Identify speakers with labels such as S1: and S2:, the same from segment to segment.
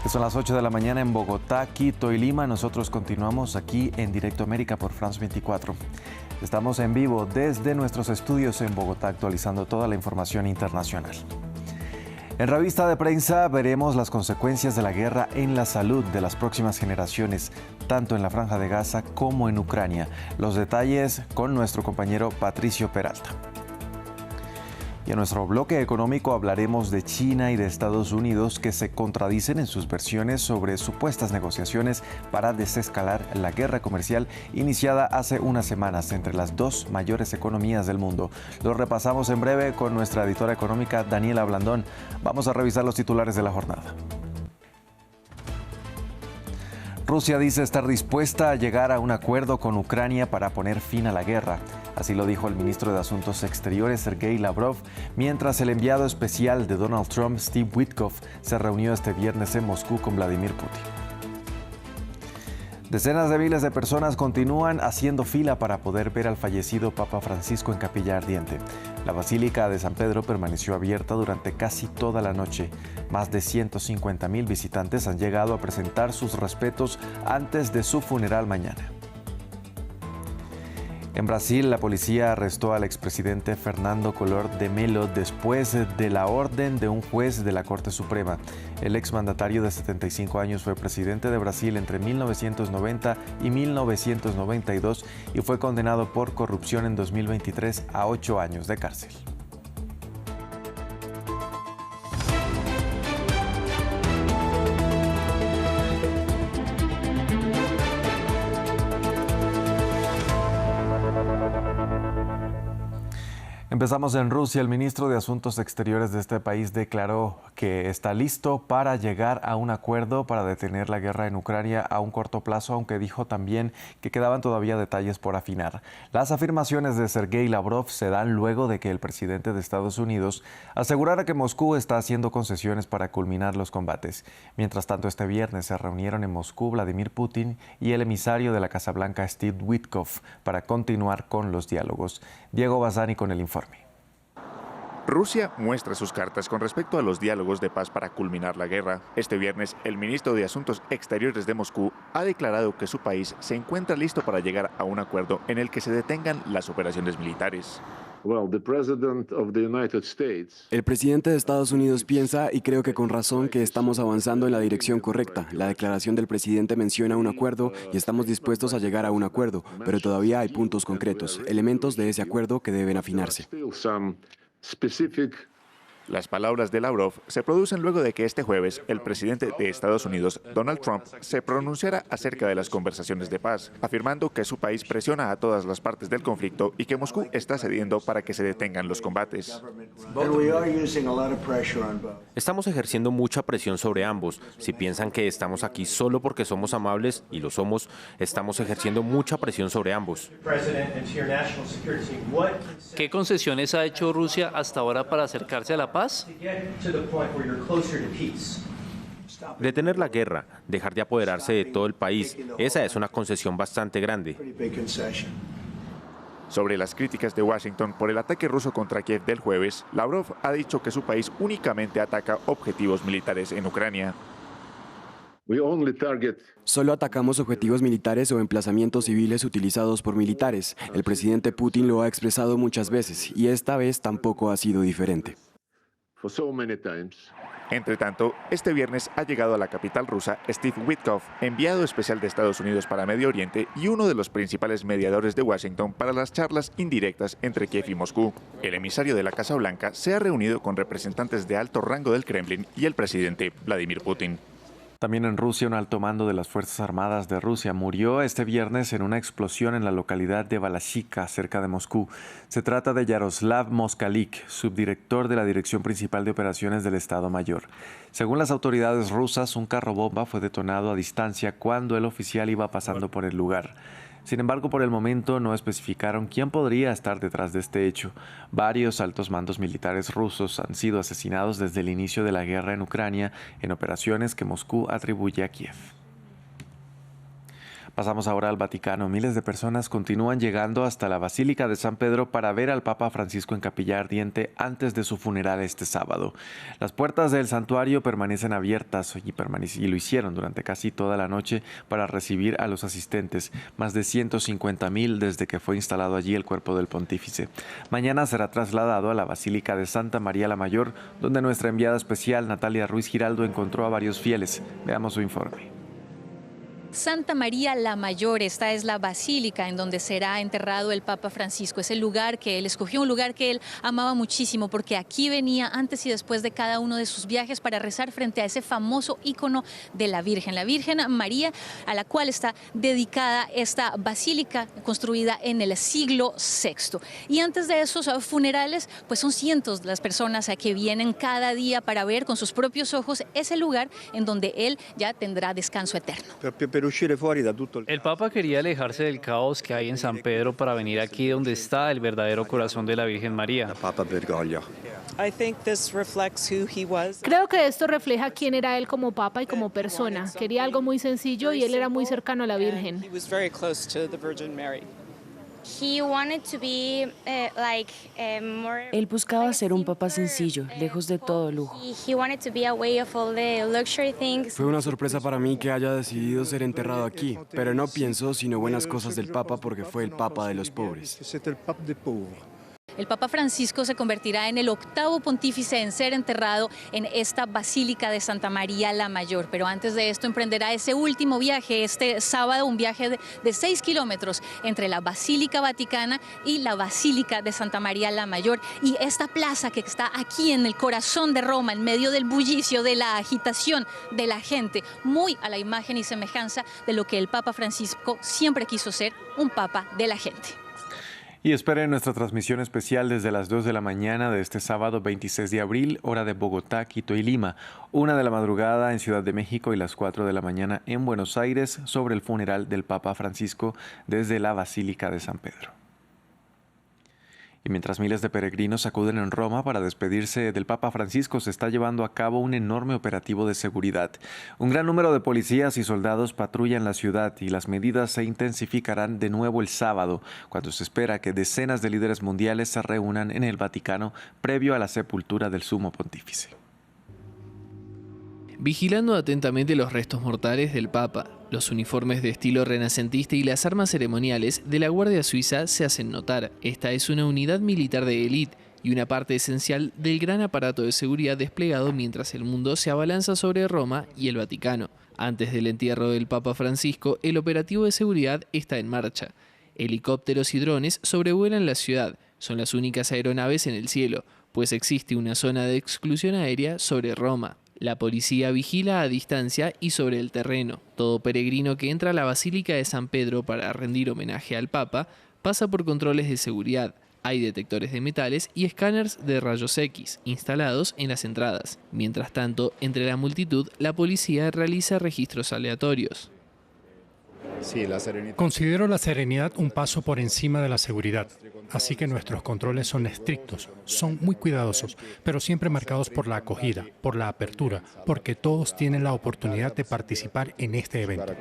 S1: Son las 8 de la mañana en Bogotá, Quito y Lima. Nosotros continuamos aquí en Directo América por France 24. Estamos en vivo desde nuestros estudios en Bogotá, actualizando toda la información internacional. En revista de prensa veremos las consecuencias de la guerra en la salud de las próximas generaciones, tanto en la Franja de Gaza como en Ucrania. Los detalles con nuestro compañero Patricio Peralta. Y en nuestro bloque económico hablaremos de China y de Estados Unidos, que se contradicen en sus versiones sobre supuestas negociaciones para desescalar la guerra comercial iniciada hace unas semanas entre las dos mayores economías del mundo. Lo repasamos en breve con nuestra editora económica Daniela Blandón. Vamos a revisar los titulares de la jornada. Rusia dice estar dispuesta a llegar a un acuerdo con Ucrania para poner fin a la guerra. Así lo dijo el ministro de Asuntos Exteriores, Sergei Lavrov, mientras el enviado especial de Donald Trump, Steve Witkoff, se reunió este viernes en Moscú con Vladimir Putin. Decenas de miles de personas continúan haciendo fila para poder ver al fallecido Papa Francisco en Capilla Ardiente. La Basílica de San Pedro permaneció abierta durante casi toda la noche. Más de 150,000 visitantes han llegado a presentar sus respetos antes de su funeral mañana. En Brasil, la policía arrestó al expresidente Fernando Collor de Mello después de la orden de un juez de la Corte Suprema. El exmandatario de 75 años fue presidente de Brasil entre 1990 y 1992 y fue condenado por corrupción en 2023 a 8 años de cárcel. Empezamos en Rusia. El ministro de Asuntos Exteriores de este país declaró que está listo para llegar a un acuerdo para detener la guerra en Ucrania a un corto plazo, aunque dijo también que quedaban todavía detalles por afinar. Las afirmaciones de Sergei Lavrov se dan luego de que el presidente de Estados Unidos asegurara que Moscú está haciendo concesiones para culminar los combates. Mientras tanto, este viernes se reunieron en Moscú Vladimir Putin y el emisario de la Casa Blanca, Steve Witkoff, para continuar con los diálogos. Diego Bazzani con el informe.
S2: Rusia muestra sus cartas con respecto a los diálogos de paz para culminar la guerra. Este viernes, el ministro de Asuntos Exteriores de Moscú ha declarado que su país se encuentra listo para llegar a un acuerdo en el que se detengan las operaciones militares.
S3: El presidente de Estados Unidos piensa, y creo que con razón, que estamos avanzando en la dirección correcta. La declaración del presidente menciona un acuerdo y estamos dispuestos a llegar a un acuerdo, pero todavía hay puntos concretos, elementos de ese acuerdo que deben afinarse.
S2: Las palabras de Lavrov se producen luego de que este jueves el presidente de Estados Unidos, Donald Trump, se pronunciara acerca de las conversaciones de paz, afirmando que su país presiona a todas las partes del conflicto y que Moscú está cediendo para que se detengan los combates.
S4: Estamos ejerciendo mucha presión sobre ambos. Si piensan que estamos aquí solo porque somos amables, y lo somos, estamos ejerciendo mucha presión sobre ambos.
S5: ¿Qué concesiones ha hecho Rusia hasta ahora para acercarse a la paz?
S4: Detener la guerra, dejar de apoderarse de todo el país, esa es una concesión bastante grande.
S2: Sobre las críticas de Washington por el ataque ruso contra Kiev del jueves, Lavrov ha dicho que su país únicamente ataca objetivos militares en Ucrania.
S3: Solo atacamos objetivos militares o emplazamientos civiles utilizados por militares. El presidente Putin lo ha expresado muchas veces y esta vez tampoco ha sido diferente.
S2: Entre tanto, este viernes ha llegado a la capital rusa Steve Witkoff, enviado especial de Estados Unidos para Medio Oriente y uno de los principales mediadores de Washington para las charlas indirectas entre Kiev y Moscú. El emisario de la Casa Blanca se ha reunido con representantes de alto rango del Kremlin y el presidente Vladimir Putin.
S1: También en Rusia, un alto mando de las Fuerzas Armadas de Rusia murió este viernes en una explosión en la localidad de Balashikha, cerca de Moscú. Se trata de Yaroslav Moskalik, subdirector de la Dirección Principal de Operaciones del Estado Mayor. Según las autoridades rusas, un carro bomba fue detonado a distancia cuando el oficial iba pasando por el lugar. Sin embargo, por el momento no especificaron quién podría estar detrás de este hecho. Varios altos mandos militares rusos han sido asesinados desde el inicio de la guerra en Ucrania en operaciones que Moscú atribuye a Kiev. Pasamos ahora al Vaticano. Miles de personas continúan llegando hasta la Basílica de San Pedro para ver al Papa Francisco en capilla ardiente antes de su funeral este sábado. Las puertas del santuario permanecen abiertas y lo hicieron durante casi toda la noche para recibir a los asistentes, más de 150,000 desde que fue instalado allí el cuerpo del pontífice. Mañana será trasladado a la Basílica de Santa María la Mayor, donde nuestra enviada especial Natalia Ruiz Giraldo encontró a varios fieles. Veamos su informe.
S6: Santa María la Mayor, esta es la basílica en donde será enterrado el Papa Francisco. Es el lugar que él escogió, un lugar que él amaba muchísimo, porque aquí venía antes y después de cada uno de sus viajes para rezar frente a ese famoso ícono de la Virgen María, a la cual está dedicada esta basílica construida en el siglo VI. Y antes de esos funerales, pues son cientos las personas que vienen cada día para ver con sus propios ojos ese lugar en donde él ya tendrá descanso eterno.
S5: El Papa quería alejarse del caos que hay en San Pedro para venir aquí donde está el verdadero corazón de la Virgen María.
S7: Creo que esto refleja quién era él como Papa y como persona. Quería algo muy sencillo y él era muy cercano a la Virgen.
S8: Él buscaba ser un papa sencillo, lejos de todo lujo.
S3: Fue una sorpresa para mí que haya decidido ser enterrado aquí, pero no pienso sino buenas cosas del Papa porque fue el Papa de los pobres.
S6: El Papa Francisco se convertirá en el 8º pontífice en ser enterrado en esta Basílica de Santa María la Mayor. Pero antes de esto emprenderá ese último viaje este sábado, un viaje de 6 kilómetros entre la Basílica Vaticana y la Basílica de Santa María la Mayor. Y esta plaza que está aquí en el corazón de Roma, en medio del bullicio, de la agitación de la gente, muy a la imagen y semejanza de lo que el Papa Francisco siempre quiso ser, un papa de la gente.
S1: Y esperen nuestra transmisión especial desde las 2 de la mañana de este sábado 26 de abril, hora de Bogotá, Quito y Lima, 1 de la madrugada en Ciudad de México y las 4 de la mañana en Buenos Aires, sobre el funeral del Papa Francisco desde la Basílica de San Pedro. Y mientras miles de peregrinos acuden en Roma para despedirse del Papa Francisco, se está llevando a cabo un enorme operativo de seguridad. Un gran número de policías y soldados patrullan la ciudad y las medidas se intensificarán de nuevo el sábado, cuando se espera que decenas de líderes mundiales se reúnan en el Vaticano previo a la sepultura del Sumo Pontífice.
S9: Vigilando atentamente los restos mortales del Papa, los uniformes de estilo renacentista y las armas ceremoniales de la Guardia Suiza se hacen notar. Esta es una unidad militar de élite y una parte esencial del gran aparato de seguridad desplegado mientras el mundo se abalanza sobre Roma y el Vaticano. Antes del entierro del Papa Francisco, el operativo de seguridad está en marcha. Helicópteros y drones sobrevuelan la ciudad. Son las únicas aeronaves en el cielo, pues existe una zona de exclusión aérea sobre Roma. La policía vigila a distancia y sobre el terreno. Todo peregrino que entra a la Basílica de San Pedro para rendir homenaje al Papa pasa por controles de seguridad. Hay detectores de metales y escáneres de rayos X instalados en las entradas. Mientras tanto, entre la multitud, la policía realiza registros aleatorios.
S10: Considero la serenidad un paso por encima de la seguridad, así que nuestros controles son estrictos, son muy cuidadosos, pero siempre marcados por la acogida, por la apertura, porque todos tienen la oportunidad de participar en este evento.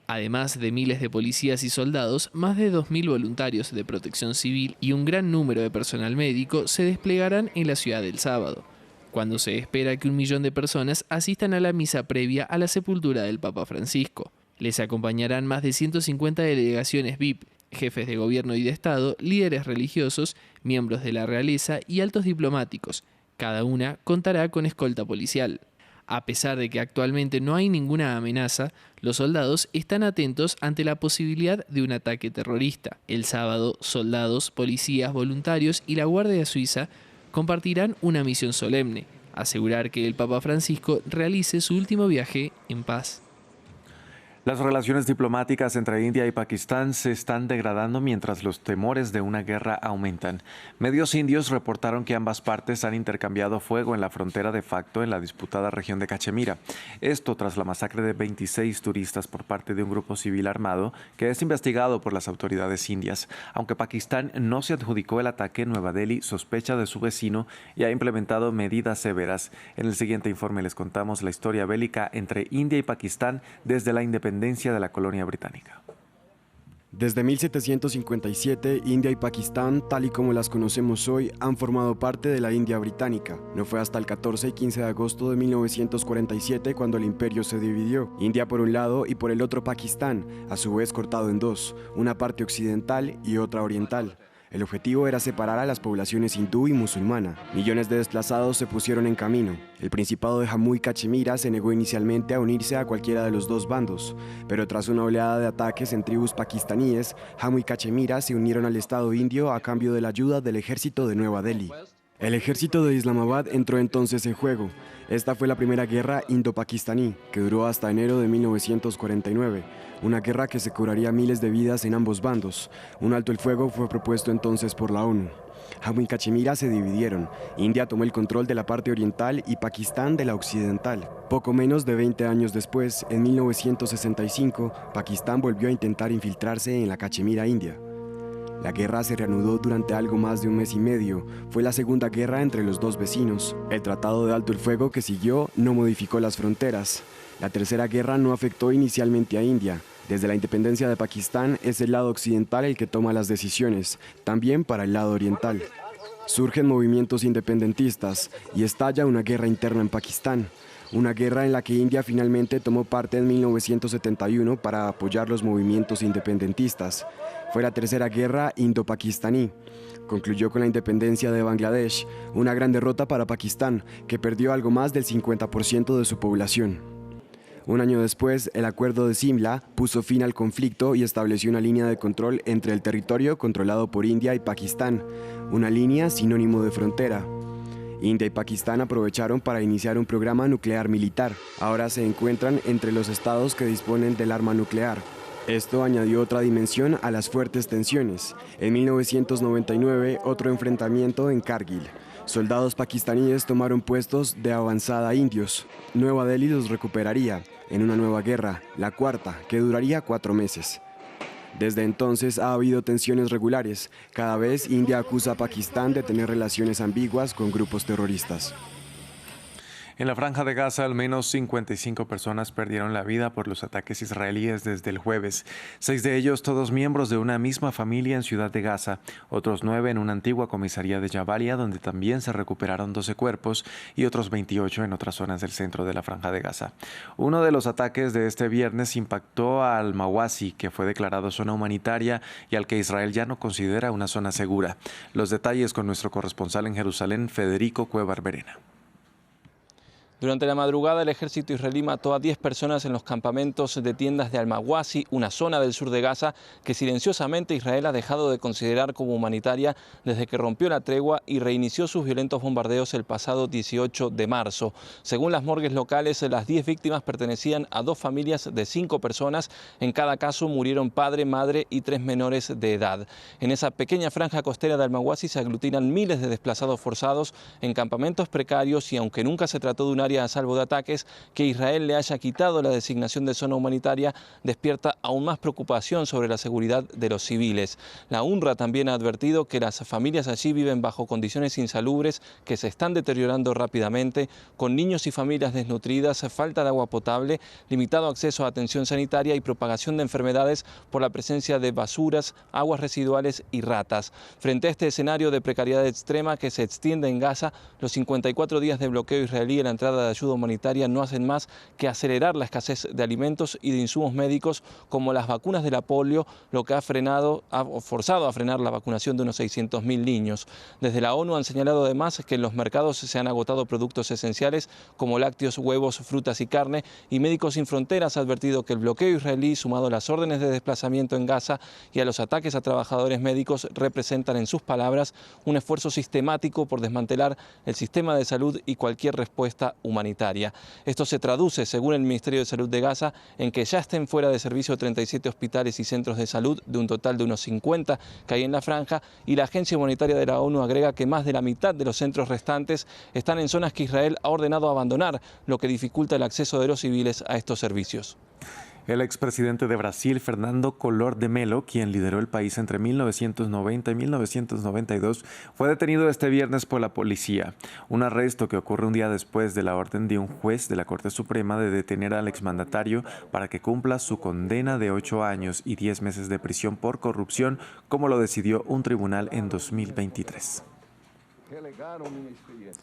S9: Además de miles de policías y soldados, más de 2.000 voluntarios de protección civil y un gran número de personal médico se desplegarán en la ciudad el sábado, cuando se espera que 1 millón de personas asistan a la misa previa a la sepultura del Papa Francisco. Les acompañarán más de 150 delegaciones VIP, jefes de gobierno y de Estado, líderes religiosos, miembros de la realeza y altos diplomáticos. Cada una contará con escolta policial. A pesar de que actualmente no hay ninguna amenaza, los soldados están atentos ante la posibilidad de un ataque terrorista. El sábado, soldados, policías, voluntarios y la Guardia Suiza compartirán una misión solemne: asegurar que el Papa Francisco realice su último viaje en paz.
S1: Las relaciones diplomáticas entre India y Pakistán se están degradando mientras los temores de una guerra aumentan. Medios indios reportaron que ambas partes han intercambiado fuego en la frontera de facto en la disputada región de Cachemira. Esto tras la masacre de 26 turistas por parte de un grupo civil armado que es investigado por las autoridades indias. Aunque Pakistán no se adjudicó el ataque, Nueva Delhi sospecha de su vecino y ha implementado medidas severas. En el siguiente informe les contamos la historia bélica entre India y Pakistán desde la independencia independencia de la colonia británica.
S3: Desde 1757, India y Pakistán, tal y como las conocemos hoy, han formado parte de la India británica. No fue hasta el 14 y 15 de agosto de 1947 cuando el imperio se dividió. India por un lado y por el otro Pakistán, a su vez cortado en dos, una parte occidental y otra oriental. El objetivo era separar a las poblaciones hindú y musulmana. Millones de desplazados se pusieron en camino. El Principado de Jammu y Cachemira se negó inicialmente a unirse a cualquiera de los dos bandos, pero tras una oleada de ataques en tribus pakistaníes, Jammu y Cachemira se unieron al Estado indio a cambio de la ayuda del ejército de Nueva Delhi. El ejército de Islamabad entró entonces en juego. Esta fue la primera guerra indo-pakistaní, que duró hasta enero de 1949, una guerra que se cobraría miles de vidas en ambos bandos. Un alto el fuego fue propuesto entonces por la ONU. Jammu y Cachemira se dividieron. India tomó el control de la parte oriental y Pakistán de la occidental. Poco menos de 20 años después, en 1965, Pakistán volvió a intentar infiltrarse en la Cachemira india. La guerra se reanudó durante algo más de un mes y medio. Fue la segunda guerra entre los dos vecinos. El Tratado de Alto el Fuego que siguió no modificó las fronteras. La tercera guerra no afectó inicialmente a India. Desde la independencia de Pakistán es el lado occidental el que toma las decisiones, también para el lado oriental. Surgen movimientos independentistas y estalla una guerra interna en Pakistán. Una guerra en la que India finalmente tomó parte en 1971 para apoyar los movimientos independentistas. Fue la tercera guerra indo-pakistaní. Concluyó con la independencia de Bangladesh, una gran derrota para Pakistán, que perdió algo más del 50% de su población. Un año después, el Acuerdo de Simla puso fin al conflicto y estableció una línea de control entre el territorio controlado por India y Pakistán, una línea sinónimo de frontera. India y Pakistán aprovecharon para iniciar un programa nuclear militar. Ahora se encuentran entre los estados que disponen del arma nuclear. Esto añadió otra dimensión a las fuertes tensiones. En 1999, otro enfrentamiento en Kargil. Soldados pakistaníes tomaron puestos de avanzada indios. Nueva Delhi los recuperaría en una nueva guerra, la cuarta, que duraría 4 meses. Desde entonces ha habido tensiones regulares. Cada vez India acusa a Pakistán de tener relaciones ambiguas con grupos terroristas.
S1: En la Franja de Gaza, al menos 55 personas perdieron la vida por los ataques israelíes desde el jueves. 6 de ellos, todos miembros de una misma familia en Ciudad de Gaza. Otros 9 en una antigua comisaría de Jabalia, donde también se recuperaron 12 cuerpos, y otros 28 en otras zonas del centro de la Franja de Gaza. Uno de los ataques de este viernes impactó a Al-Mawasi, que fue declarado zona humanitaria y al que Israel ya no considera una zona segura. Los detalles con nuestro corresponsal en Jerusalén, Federico Cuevar Verena.
S11: Durante la madrugada, el ejército israelí mató a 10 personas en los campamentos de tiendas de Al-Mawasi, una zona del sur de Gaza que silenciosamente Israel ha dejado de considerar como humanitaria desde que rompió la tregua y reinició sus violentos bombardeos el pasado 18 de marzo. Según las morgues locales, las 10 víctimas pertenecían a 2 familias de 5 personas. En cada caso murieron padre, madre y 3 menores de edad. En esa pequeña franja costera de Al-Mawasi se aglutinan miles de desplazados forzados en campamentos precarios y aunque nunca se trató de un área a salvo de ataques, que Israel le haya quitado la designación de zona humanitaria despierta aún más preocupación sobre la seguridad de los civiles. La UNRWA también ha advertido que las familias allí viven bajo condiciones insalubres que se están deteriorando rápidamente, con niños y familias desnutridas, falta de agua potable, limitado acceso a atención sanitaria y propagación de enfermedades por la presencia de basuras, aguas residuales y ratas. Frente a este escenario de precariedad extrema que se extiende en Gaza, los 54 días de bloqueo israelí en la entrada de ayuda humanitaria no hacen más que acelerar la escasez de alimentos y de insumos médicos como las vacunas de la polio, lo que ha forzado a frenar la vacunación de unos 600.000 niños. Desde la ONU han señalado además que en los mercados se han agotado productos esenciales como lácteos, huevos, frutas y carne, y Médicos Sin Fronteras ha advertido que el bloqueo israelí, sumado a las órdenes de desplazamiento en Gaza y a los ataques a trabajadores médicos, representan en sus palabras un esfuerzo sistemático por desmantelar el sistema de salud y cualquier respuesta humanitaria. Esto se traduce, según el Ministerio de Salud de Gaza, en que ya estén fuera de servicio 37 hospitales y centros de salud de un total de unos 50 que hay en la franja, y la Agencia Humanitaria de la ONU agrega que más de la mitad de los centros restantes están en zonas que Israel ha ordenado abandonar, lo que dificulta el acceso de los civiles a estos servicios.
S1: El expresidente de Brasil, Fernando Collor de Mello, quien lideró el país entre 1990 y 1992, fue detenido este viernes por la policía. Un arresto que ocurre un día después de la orden de un juez de la Corte Suprema de detener al exmandatario para que cumpla su condena de 8 años y 10 meses de prisión por corrupción, como lo decidió un tribunal en 2023.